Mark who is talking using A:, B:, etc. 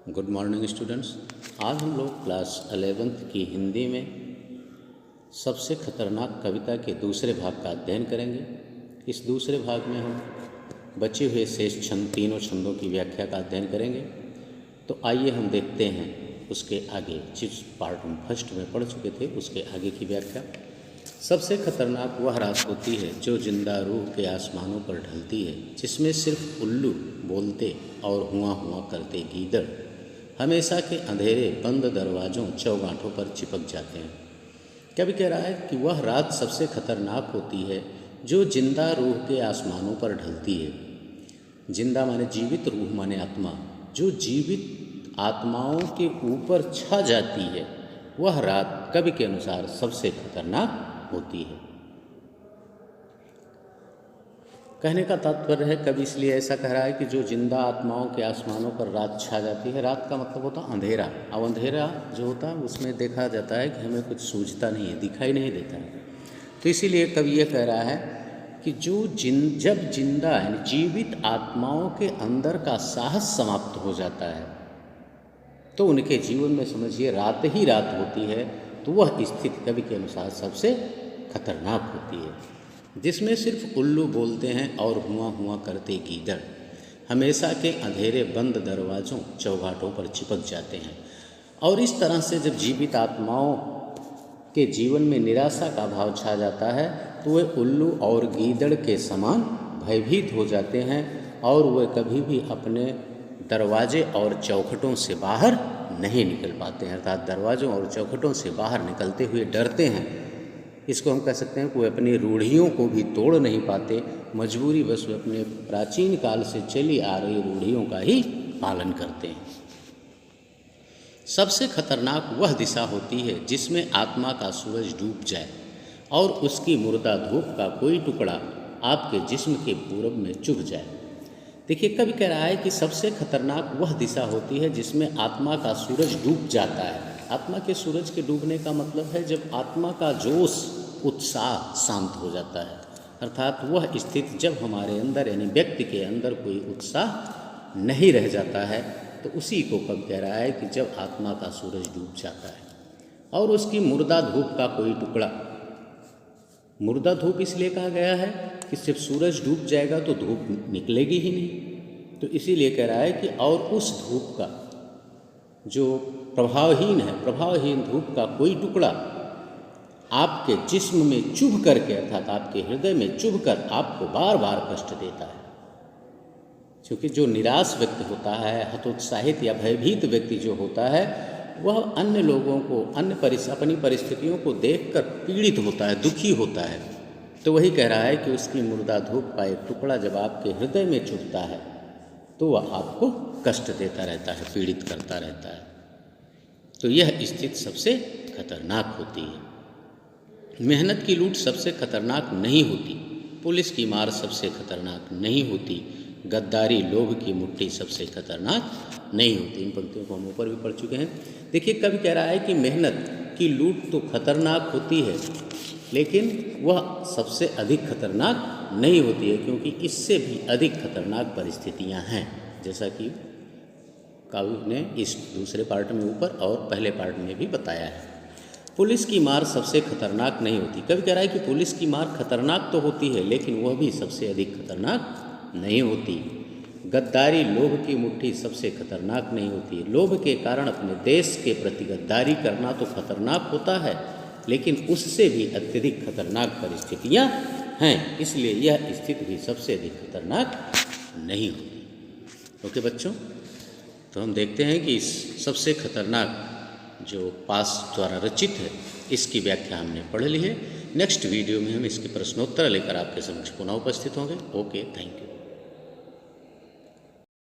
A: Good morning students. आज हम लोग क्लास 11th की हिंदी में सबसे खतरनाक कविता के दूसरे भाग का अध्ययन करेंगे। इस दूसरे भाग में हम बचे हुए शेष छंद तीनों छंदों की व्याख्या का अध्ययन करेंगे। तो आइए हम देखते हैं उसके आगे, जिस पार्ट हम फर्स्ट में पढ़ चुके थे उसके आगे की व्याख्या। सबसे खतरनाक वह रात होती है जो जिंदा रूह के आसमानों पर ढलती है, जिसमें सिर्फ उल्लू बोलते और हुआ हुआ करते गीदड़ हमेशा के अंधेरे बंद दरवाज़ों चौगाठों पर चिपक जाते हैं। कवि कह रहा है कि वह रात सबसे खतरनाक होती है जो जिंदा रूह के आसमानों पर ढलती है। जिंदा माने जीवित, रूह माने आत्मा। जो जीवित आत्माओं के ऊपर छा जाती है वह रात कवि के अनुसार सबसे खतरनाक होती है। कहने का तात्पर्य है, कवि इसलिए ऐसा कह रहा है कि जो जिंदा आत्माओं के आसमानों पर रात छा जाती है। रात का मतलब होता है अंधेरा। अब अंधेरा जो होता है उसमें देखा जाता है कि हमें कुछ सूझता नहीं है, दिखाई नहीं देता है। तो इसीलिए कवि ये कह रहा है कि जब जिंदा यानी जीवित आत्माओं के अंदर का साहस समाप्त हो जाता है तो उनके जीवन में समझिए रात ही रात होती है। तो वह स्थिति कवि के अनुसार सबसे खतरनाक होती है, जिसमें सिर्फ उल्लू बोलते हैं और हुआ करते गीदड़ हमेशा के अंधेरे बंद दरवाज़ों चौगाठों पर चिपक जाते हैं। और इस तरह से जब जीवित आत्माओं के जीवन में निराशा का भाव छा जाता है तो वे उल्लू और गीदड़ के समान भयभीत हो जाते हैं और वे कभी भी अपने दरवाजे और चौखटों से बाहर नहीं निकल पाते हैं। अर्थात दरवाज़ों और चौखटों से बाहर निकलते हुए डरते हैं। इसको हम कह सकते हैं कि वे अपनी रूढ़ियों को भी तोड़ नहीं पाते, मजबूरी बस वे अपने प्राचीन काल से चली आ रही रूढ़ियों का ही पालन करते हैं। सबसे खतरनाक वह दिशा होती है जिसमें आत्मा का सूरज डूब जाए और उसकी मुर्दा धूप का कोई टुकड़ा आपके जिस्म के पूरब में चुभ जाए। देखिए, कवि कह रहा है कि सबसे खतरनाक वह दिशा होती है जिसमें आत्मा का सूरज डूब जाता है। आत्मा के सूरज के डूबने का मतलब है जब आत्मा का जोश, उत्साह शांत हो जाता है। अर्थात वह स्थिति जब हमारे अंदर यानी व्यक्ति के अंदर कोई उत्साह नहीं रह जाता है, तो उसी को कवि कह रहा है कि जब आत्मा का सूरज डूब जाता है और उसकी मुर्दा धूप का कोई टुकड़ा। मुर्दा धूप इसलिए कहा गया है कि जब सूरज डूब जाएगा तो धूप निकलेगी ही नहीं। तो इसीलिए कह रहा है कि और उस धूप का जो प्रभावहीन धूप का कोई टुकड़ा आपके जिस्म में चुभ करके, अर्थात आपके हृदय में चुभ कर आपको बार बार कष्ट देता है। क्योंकि जो निराश व्यक्ति होता है, हतोत्साहित या भयभीत व्यक्ति जो होता है, वह अन्य लोगों को अपनी परिस्थितियों को देखकर पीड़ित होता है, दुखी होता है। तो वही कह रहा है कि उसकी मुर्दा धूप का एक टुकड़ा जब आपके हृदय में चुभता है तो वह आपको कष्ट देता रहता है, पीड़ित करता रहता है। तो यह स्थिति सबसे खतरनाक होती है। मेहनत की लूट सबसे खतरनाक नहीं होती, पुलिस की मार सबसे खतरनाक नहीं होती, गद्दारी लोभ की मुट्ठी सबसे खतरनाक नहीं होती। इन पंक्तियों को हम ऊपर भी पढ़ चुके हैं। देखिए, कवि कह रहा है कि मेहनत की लूट तो खतरनाक होती है लेकिन वह सबसे अधिक खतरनाक नहीं होती है, क्योंकि इससे भी अधिक खतरनाक परिस्थितियां हैं, जैसा कि कवि ने इस दूसरे पार्ट में ऊपर और पहले पार्ट में भी बताया है। पुलिस की मार सबसे खतरनाक नहीं होती। कवि कह रहा है कि पुलिस की मार खतरनाक तो होती है लेकिन वह भी सबसे अधिक खतरनाक नहीं होती। गद्दारी लोभ की मुट्ठी सबसे खतरनाक नहीं होती। लोभ के कारण अपने देश के प्रति गद्दारी करना तो खतरनाक होता है लेकिन उससे भी अत्यधिक खतरनाक परिस्थितियां हैं, इसलिए यह स्थिति भी सबसे अधिक खतरनाक नहीं होती। ओके बच्चों, तो हम देखते हैं कि इस सबसे खतरनाक जो पास द्वारा रचित है इसकी व्याख्या हमने पढ़ ली है। नेक्स्ट वीडियो में हम इसके प्रश्नोत्तर लेकर आपके समक्ष पुनः उपस्थित होंगे। Okay, thank you.